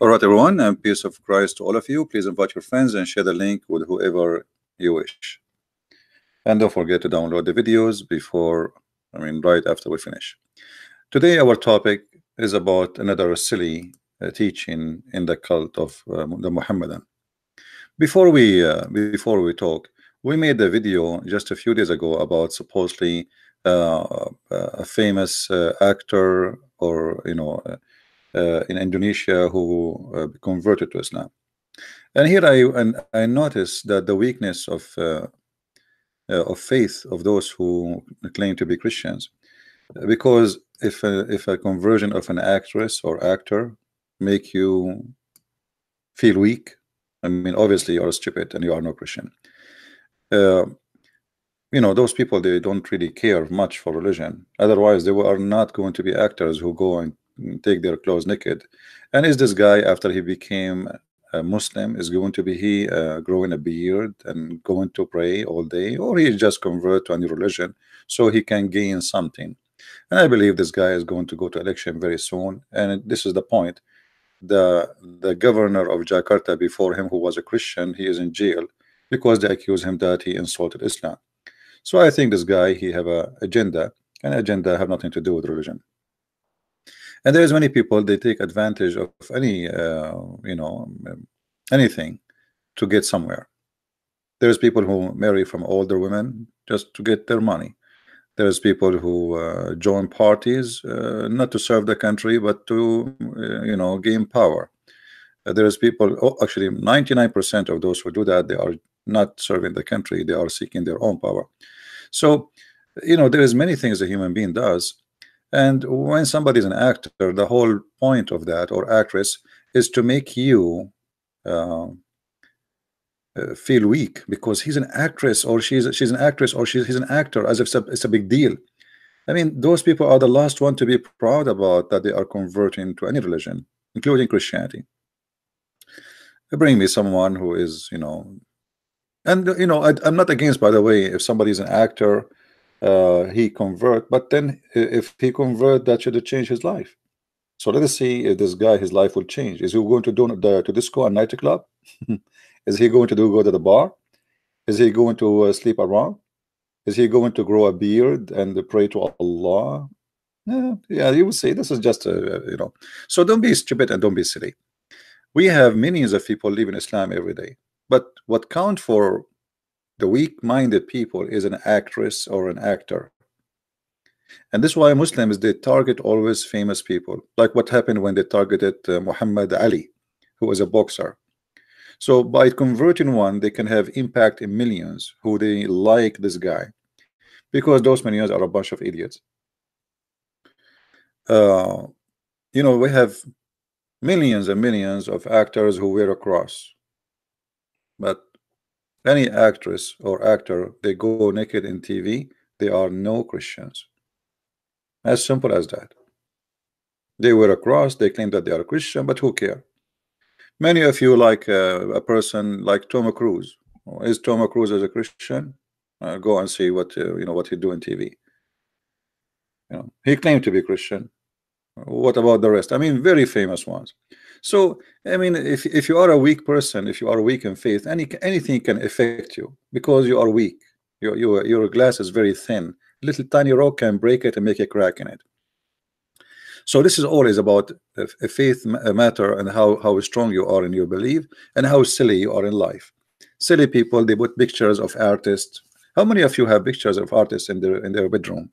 All right, everyone, and peace of Christ to all of you. Please invite your friends and share the link with whoever you wish. And don't forget to download the videos right after we finish. Today, our topic is about another silly teaching in the cult of the Muhammadan. Before we talk, we made a video just a few days ago about supposedly a famous actor or in Indonesia who converted to Islam. And here I noticed that the weakness of faith of those who claim to be Christians, because if a conversion of an actress or actor make you feel weak, I mean, obviously you are stupid and you are no Christian. Uh, those people, they don't really care much for religion. Otherwise, they are not going to be actors who go and take their clothes naked. And is this guy, after he became a Muslim, is going to be growing a beard and going to pray all day, or he just convert to a new religion so he can gain something? And I believe this guy is going to go to election very soon. And this is the point. The governor of Jakarta before him, who was a Christian, he is in jail because they accuse him that he insulted Islam. So I think this guy, he have a agenda, and agenda have nothing to do with religion. And there's many people, they take advantage of anything to get somewhere. There's people who marry from older women just to get their money. There's people who join parties not to serve the country, but to gain power. There's people, actually 99% of those who do that, they are not serving the country, they are seeking their own power. So there is many things a human being does, and when somebody is an actor, the whole point of that, or actress, is to make you feel weak because he's an actress, or she's an actress, or he's an actor, as if it's a big deal. I mean, those people are the last one to be proud about that they are converting to any religion, including Christianity. Bring me someone who is, and I'm not against, by the way, if somebody is an actor, he convert, but then if he convert, that should change his life. So let us see if this guy, his life will change. Is he going to do to disco and nightclub? Is he going to go to the bar? Is he going to sleep around? Is he going to grow a beard and pray to Allah? Yeah, you will say this is just So don't be stupid and don't be silly. We have millions of people leaving Islam every day, but what count for the weak-minded people is an actress or an actor. And this is why Muslims, they target always famous people, like what happened when they targeted Muhammad Ali, who was a boxer. So by converting one, they can have impact in millions who they like this guy, because those millions are a bunch of idiots. We have millions and millions of actors who wear a cross, but any actress or actor, they go naked in TV, they are no Christians. As simple as that. They wear a cross, they claim that they are Christian, but who care? Many of you like a person like Tom Cruise. Is Tom Cruise as a Christian? Go and see what what he do in TV. He claimed to be Christian. What about the rest? I mean, very famous ones. So I mean, if you are a weak person, if you are weak in faith, anything can affect you because you are weak. Your glass is very thin. Little tiny rock can break it and make a crack in it. So this is always about a faith matter, and how strong you are in your belief, and how silly you are in life. Silly people, they put pictures of artists. How many of you have pictures of artists in their bedroom?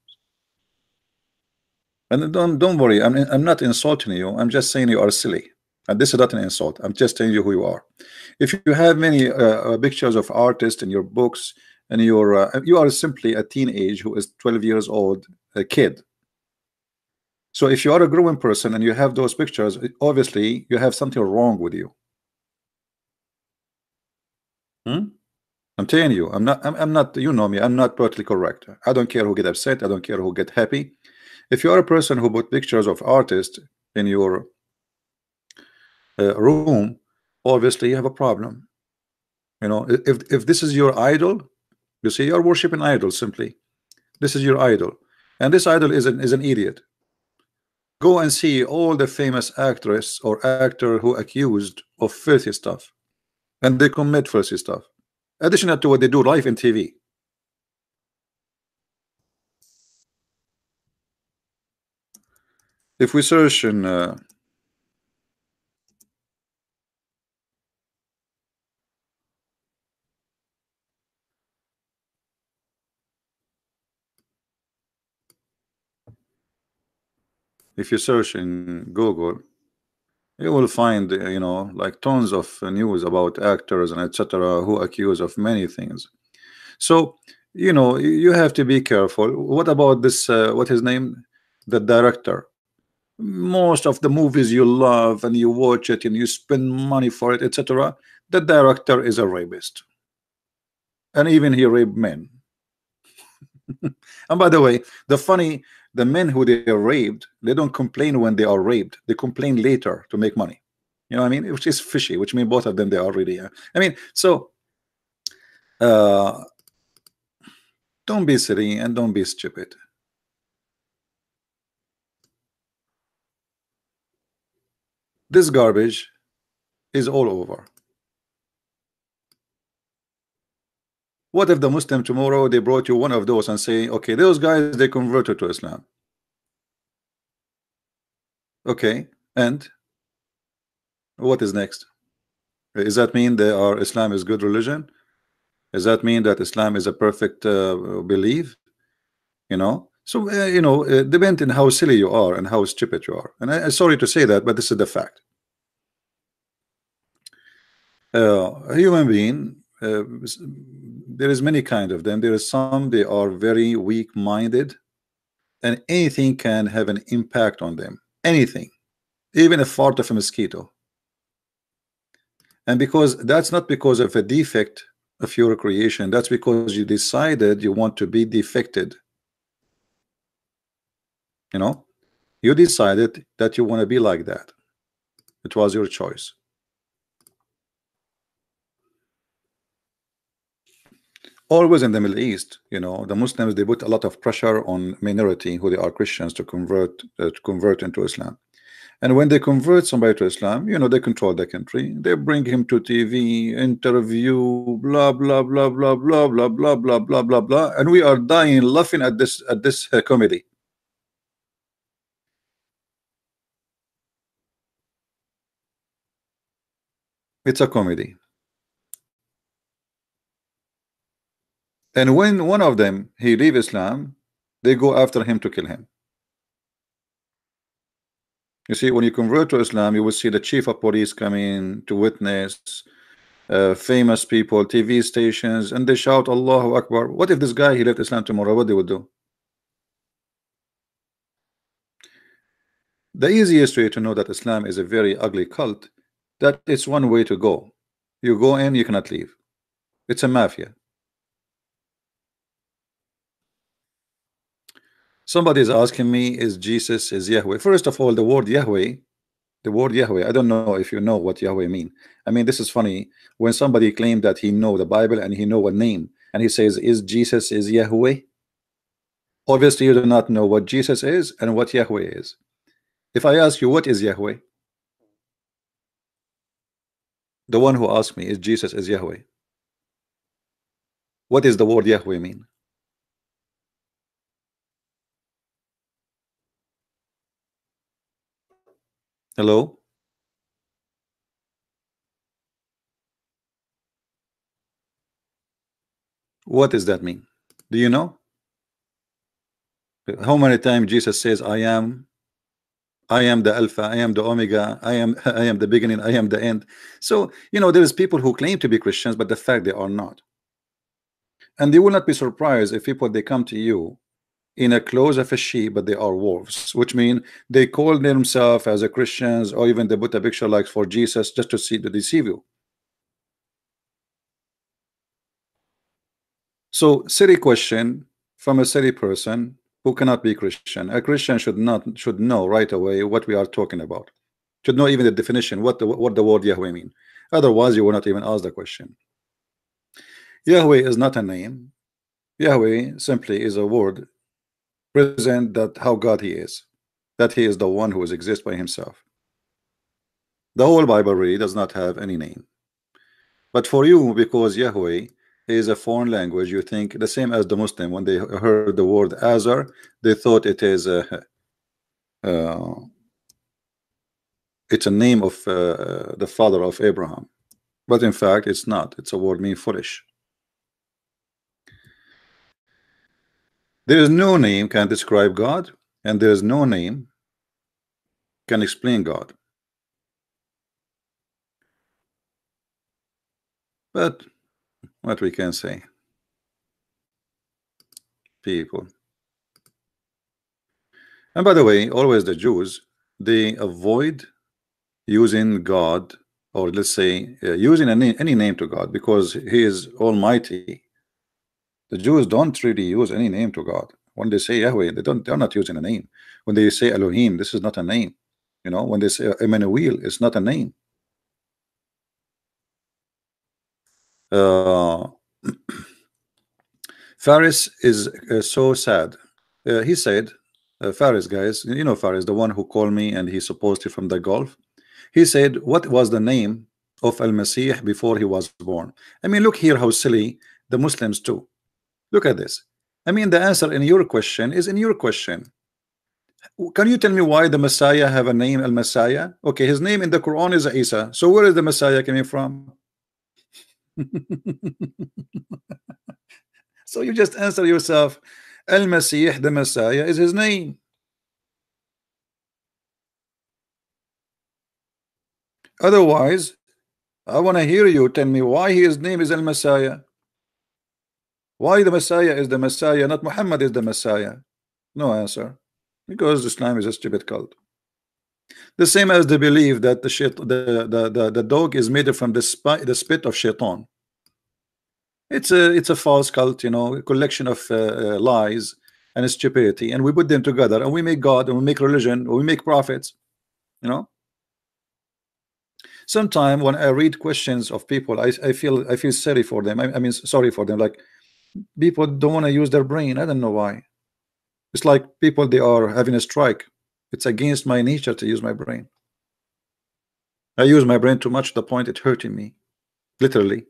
And don't worry, I'm not insulting you. I'm just saying you are silly, and this is not an insult. I'm just telling you who you are. If you have many pictures of artists in your books, and you are simply a teenage who is 12 years old, a kid. So if you are a growing person and you have those pictures, obviously you have something wrong with you. I'm telling you, I'm not, you know me, I'm not politically correct. I don't care who get upset, I don't care who get happy. If you are a person who put pictures of artists in your room, obviously you have a problem. If this is your idol, you see, you're worshiping idols simply. This is your idol, and this idol is an idiot. Go and see all the famous actress or actor who accused of filthy stuff, and they commit filthy stuff. Additional to what they do live in TV. If we search in if you search in Google, you will find like tons of news about actors and etc. who accuse of many things. So you have to be careful. What about this? What his name? The director. Most of the movies you love and you watch it and you spend money for it, etc. The director is a rapist, and even he raped men. And by the way, the men who they are raped, they don't complain when they are raped. They complain later to make money. You know what I mean? Which is fishy. Which means both of them they are really. I mean, so uh, don't be silly and don't be stupid. This garbage is all over. What if the Muslim tomorrow they brought you one of those and say, okay, those guys they converted to Islam. Okay, and what is next? Does that mean they are Islam is good religion? Does that mean that Islam is a perfect belief? So depend on how silly you are and how stupid you are. And I'm sorry to say that, but this is the fact. A human being, there is many kind of them. There is some they are very weak-minded, and anything can have an impact on them. Anything, even a fart of a mosquito. And because that's not because of a defect of your creation, that's because you decided you want to be defected. You decided that you want to be like that. It was your choice. Always in the Middle East, the Muslims they put a lot of pressure on minority who they are Christians to convert into Islam. And when they convert somebody to Islam, they control the country. They bring him to TV, interview, blah blah blah blah blah blah blah blah blah blah blah, and we are dying laughing at this comedy. It's a comedy. And when one of them he leave Islam, they go after him to kill him. You see, when you convert to Islam, you will see the chief of police coming to witness, famous people, TV stations, and they shout Allahu Akbar. What if this guy he left Islam tomorrow? What they would do? The easiest way to know that Islam is a very ugly cult, that it's one way to go. You go in, you cannot leave. It's a mafia. Somebody is asking me, is Jesus is Yahweh? First of all, the word Yahweh, I don't know if you know what Yahweh mean. I mean, this is funny. When somebody claimed that he know the Bible and he know a name, and he says, is Jesus is Yahweh? Obviously, you do not know what Jesus is and what Yahweh is. If I ask you, what is Yahweh? The one who asked me, is Jesus is Yahweh? What is the word Yahweh mean? Hello? What does that mean? Do you know? How many times Jesus says, I am the Alpha, I am the Omega, I am the beginning, I am the end. So, there's people who claim to be Christians, but the fact they are not. And you will not be surprised if people they come to you in a clothes of a sheep, but they are wolves, which mean they call themselves as a Christians, or even they put a picture like for Jesus just to deceive you. So, silly question from a silly person who cannot be Christian. A Christian should know right away what we are talking about. Should know even the definition, what the word Yahweh mean. Otherwise, you will not even ask the question. Yahweh is not a name. Yahweh simply is a word present that how God he is. that he is the one who exists by himself. The whole Bible really does not have any name. But for you, because Yahweh is a foreign language, you think the same as the Muslim. When they heard the word Azar, they thought uh, it's a name of the father of Abraham. But in fact, it's not. It's a word mean foolish. There is no name can describe God, and there is no name can explain God. But what we can say, people. And by the way, always the Jews, they avoid using God, or let's say using any name to God, because he is almighty. The Jews don't really use any name to God. When they say Yahweh, they're not using a name. When they say Elohim, this is not a name. You know, when they say Emmanuel, it's not a name. uh, Faris is so sad. He said, Faris, guys, you know Faris, the one who called me and he's supposedly from the Gulf. He said, what was the name of Al-Masih before he was born? I mean, look here how silly the Muslims too. Look at this. I mean, the answer in your question is in your question. Can you tell me why the Messiah have a name, Al-Messiah? Okay, his name in the Quran is Isa. So where is the Messiah coming from? So you just answer yourself. Al-Masih, the Messiah, is his name. Otherwise, I want to hear you tell me why his name is Al-Messiah. Why the Messiah is the Messiah, not Muhammad is the Messiah? No answer. Because Islam is a stupid cult. The same as the belief that the dog is made from the spit of Shaytan. It's a false cult, you know, a collection of lies and stupidity, and we put them together and we make God and we make religion or we make prophets, you know. Sometimes when I read questions of people, I feel sorry for them. I mean sorry for them. Like, people don't want to use their brain. I don't know why. It's like people, they are having a strike. It's against my nature to use my brain. I use my brain too much to the point it hurting me, literally.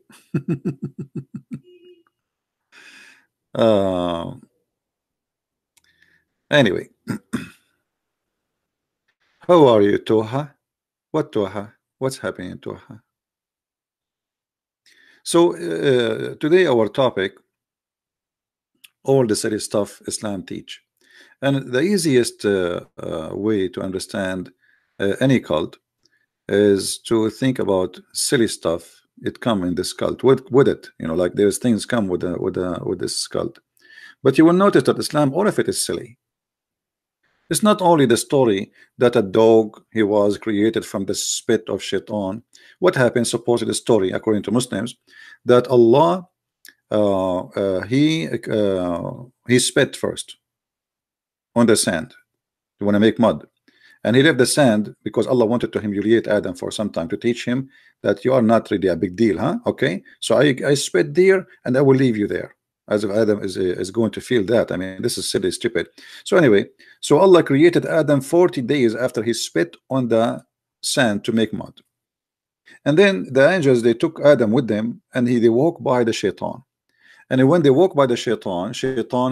uh, anyway, how are you, Toha? What Toha? What's happening, Toha? So today our topic, all the silly stuff Islam teach, and the easiest way to understand any cult is to think about silly stuff. It come in this cult with it, you know, like there's things come with this cult. But you will notice that Islam, all of it is silly. It's not only the story that a dog, he was created from the spit of Shaitan. What happened? Supposedly the story, according to Muslims, that Allah he spit first on the sand. You want to make mud, and he left the sand because Allah wanted to humiliate Adam for some time, to teach him that you are not really a big deal, huh? Okay, so I spit there and I will leave you there, as if Adam is going to feel that. I mean, this is silly, stupid. So anyway, so Allah created Adam 40 days after he spit on the sand to make mud. And then the angels, they took Adam with them, and they walked by the Shaitan. And when they walk by the Shaitan,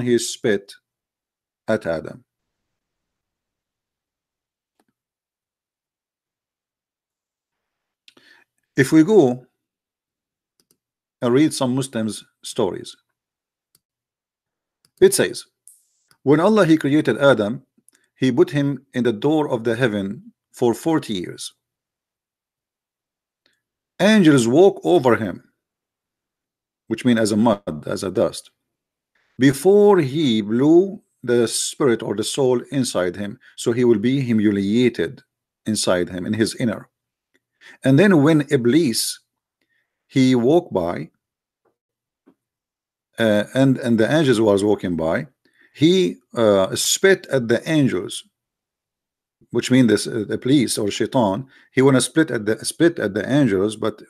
he spit at Adam. If we go and read some Muslims stories, it says, when Allah he created Adam, he put him in the door of the heaven for 40 years. Angels walk over him, which means as a mud, as a dust, before he blew the spirit or the soul inside him, so he will be humiliated inside him, in his inner. And then when Iblis he walked by, and the angels was walking by, he spit at the angels, which means this the police or Shaitan, he want to spit at the angels. But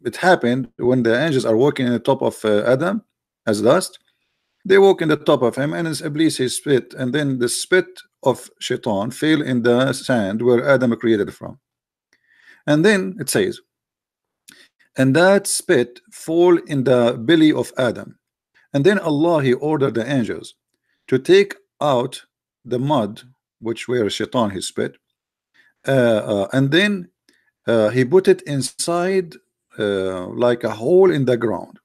it happened when the angels are walking in the top of Adam as dust, They walk in the top of him, and it's Iblis he spit, and then the spit of Shaitan fell in the sand where Adam created from. And then it says, and that spit fall in the belly of Adam. And then Allah he ordered the angels to take out the mud which where Shaitan he spit, and then he put it inside like a hole in the ground.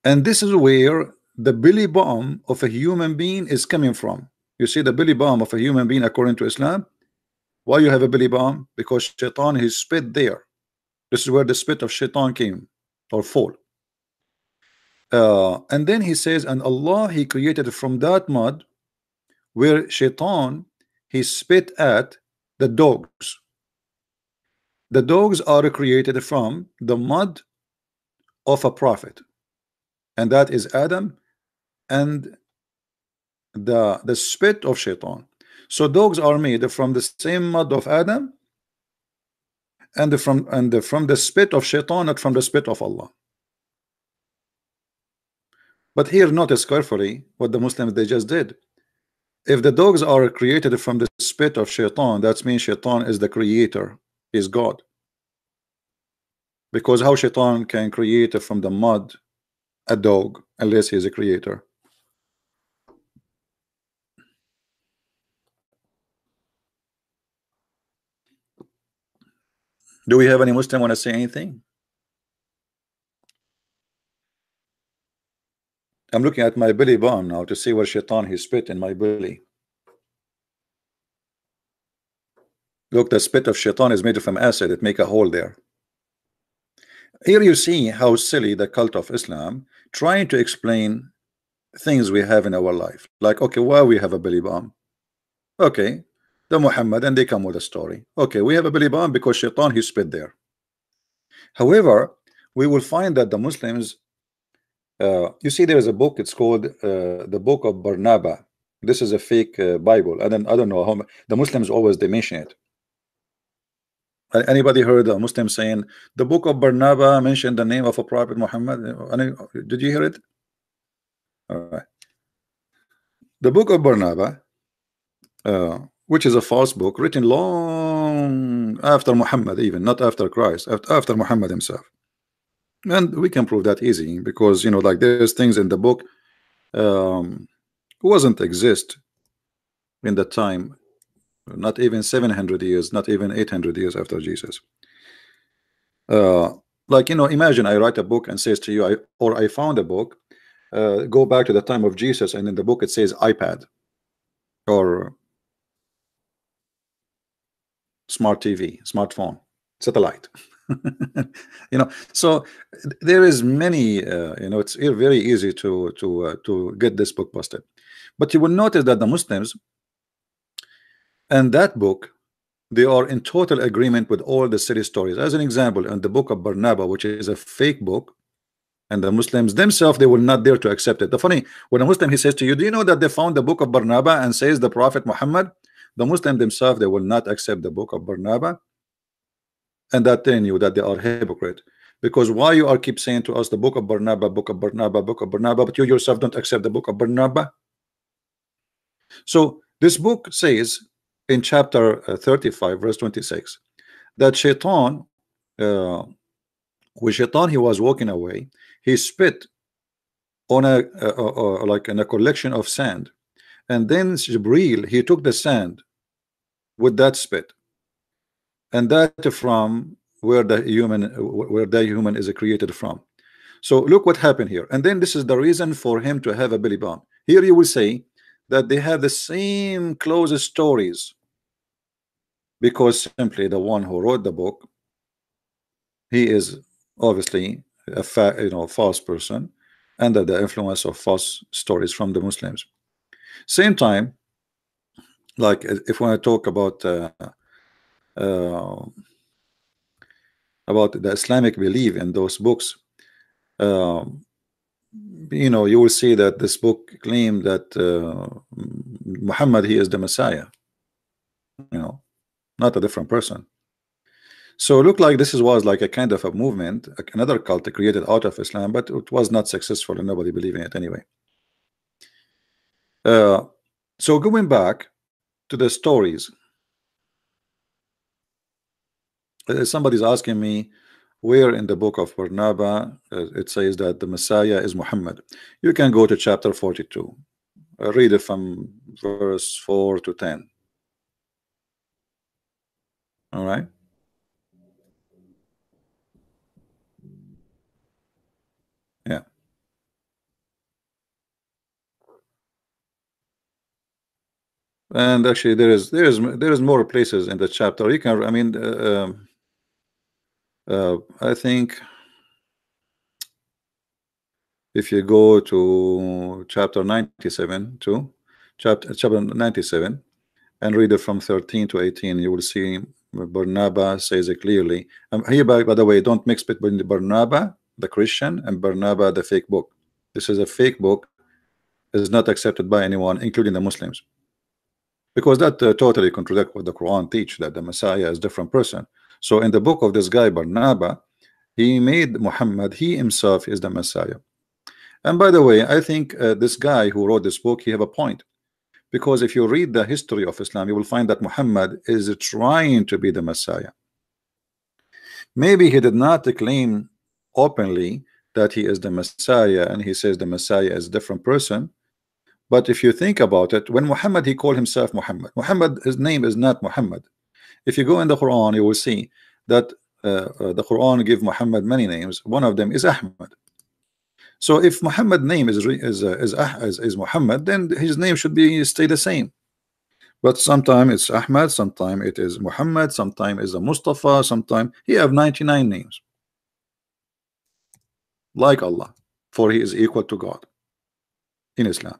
And this is where the belly button of a human being is coming from. You see the belly button of a human being according to Islam. Why you have a belly button? Because Shaitan he spit there. This is where the spit of Shaitan came or fall. And then he says, and Allah he created from that mud where Shaitan he spit at the dogs. The dogs are created from the mud of a prophet, and that is Adam, and the spit of Shaitan. So dogs are made from the same mud of Adam, and from the spit of Shaitan, not from the spit of Allah. But here notice carefully what the Muslims they just did. If the dogs are created from the spit of Shaitan, that means Shaitan is the creator, is God. Because how Shaitan can create from the mud a dog unless he is a creator? Do we have any Muslim want to say anything? I'm looking at my belly button now to see where Shaitan he spit in my belly. Look, the spit of Shaitan is made from acid. It make a hole there. Here you see how silly the cult of Islam trying to explain things we have in our life. Like, okay, why we have a belly button? Okay, the Muhammad, and they come with a story. Okay, we have a belly button because Shaitan he spit there. However, we will find that the Muslims, you see, there is a book. It's called the Book of Barnaba. This is a fake Bible. And then I don't know how the Muslims always they mention it. Anybody heard a Muslim saying the Book of Barnaba mentioned the name of a Prophet Muhammad? Did you hear it? All right. The Book of Barnaba, which is a false book written long after Muhammad, even not after Christ, after Muhammad himself. And we can prove that easy because, you know, like there's things in the book wasn't exist in the time, not even 700 years, not even 800 years after Jesus. Like, you know, imagine I write a book and says to you, I found a book, go back to the time of Jesus, and in the book it says iPad or smart TV, smartphone, satellite. You know, so there is many, you know, it's very easy to get this book busted. But you will notice that the Muslims and that book, they are in total agreement with all the silly stories. As an example, in the Book of Barnaba, which is a fake book, and the Muslims themselves, they will not dare to accept it. The funny, when a Muslim he says to you, do you know that they found the Book of Barnaba and says the Prophet Muhammad? The Muslim themselves, they will not accept the Book of Barnaba, and that telling you that they are hypocrite. Because why you are keep saying to us the Book of Barnaba, Book of Barnaba, Book of Barnaba, but you yourself don't accept the Book of Barnaba? So this book says in chapter 35 verse 26 that Shaitan, when Shaitan he was walking away, he spit on a like in a collection of sand, and then Jibril he took the sand with that spit, and that from where the human is created from. So look what happened here, and then this is the reason for him to have a belly button. Here you will say that they have the same closest stories, because simply the one who wrote the book, he is obviously a false person under the influence of false stories from the Muslims. Same time, like if we want to talk uh, about the Islamic belief in those books, you know, you will see that this book claimed that Muhammad he is the Messiah, you know, not a different person. So it looked like this was like a kind of a movement, another cult created out of Islam, but it was not successful and nobody believed in it anyway. Uh, so going back to the stories, somebody's asking me where in the book of Barnabas it says that the Messiah is Muhammad. You can go to chapter 42, read it from verse 4 to 10. All right. Yeah. And actually there is more places in the chapter you can, I mean, I think if you go to chapter 97 to chapter 97 and read it from 13 to 18, you will see Barnabas says it clearly. Here, by the way, don't mix between the Barnabas the Christian and Barnabas the fake book. This is a fake book, is not accepted by anyone including the Muslims, because that totally contradicts what the Quran teach, that the Messiah is a different person. So in the book of this guy Barnabas, he made Muhammad, he himself is the Messiah. And by the way, I think this guy who wrote this book, he have a point, because if you read the history of Islam, you will find that Muhammad is trying to be the Messiah. Maybe he did not claim openly that he is the Messiah, and he says the Messiah is a different person. But if you think about it, when Muhammad, he called himself Muhammad. Muhammad, his name is not Muhammad. If you go in the Quran, you will see that the Quran give Muhammad many names. One of them is Ahmad. So if Muhammad name is Muhammad, then his name should be stay the same. But sometimes it's Ahmad, sometimes it is Muhammad, sometimes it's a Mustafa, sometimes he have 99 names, like Allah, for he is equal to God in Islam.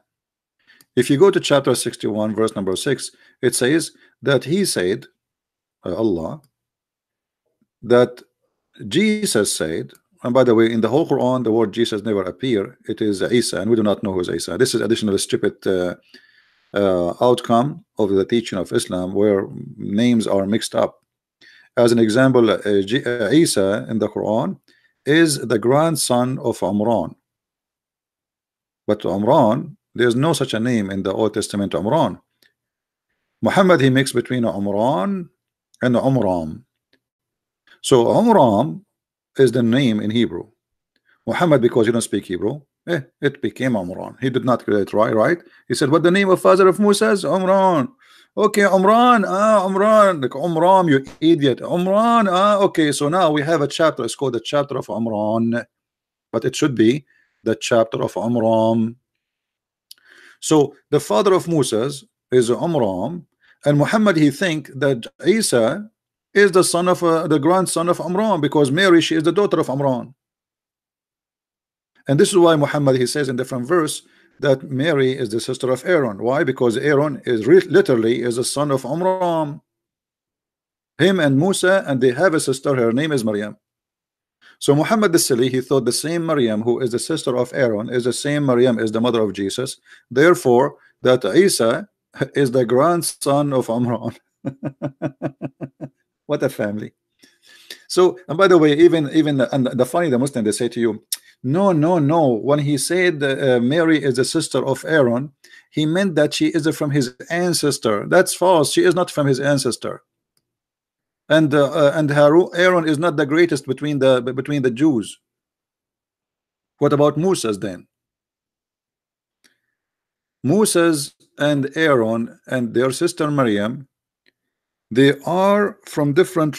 If you go to chapter 61 verse number 6, it says that he said, Allah, that Jesus said, and by the way, in the whole Quran the word Jesus never appear, it is Isa, and we do not know who is Isa. This is additional stupid outcome of the teaching of Islam, where names are mixed up. As an example, Isa in the Quran is the grandson of Umran, but Umran, there's no such a name in the Old Testament. Umran, Muhammad, he mixed between Umran and Umram. So Umram is the name in Hebrew. Muhammad, because you don't speak Hebrew, it became Umran. He did not create, right? He said, what the name of father of Musa is? Umran. Okay, Umran, Umran, like Umram, you idiot. Umran, okay, so now we have a chapter, it's called the chapter of Umran, but it should be the chapter of Umram. So the father of Musa's is Umram, and Muhammad, he think that Isa is the son of the grandson of Umran, because Mary, she is the daughter of Umran. And this is why Muhammad, he says in different verse that Mary is the sister of Aaron. Why? Because Aaron is literally is a son of Amram, him and Musa, and they have a sister, her name is Maryam. So Muhammad the silly, he thought the same Maryam who is the sister of Aaron is the same Maryam is the mother of Jesus, therefore that Isa is the grandson of Amran. What a family. So, and by the way, even and the funny, the Muslim, they say to you, no, no, no. When he said Mary is the sister of Aaron, he meant that she is from his ancestor. That's false. She is not from his ancestor. And Aaron is not the greatest between the Jews. What about Moses then? Moses and Aaron and their sister Maryam, they are from different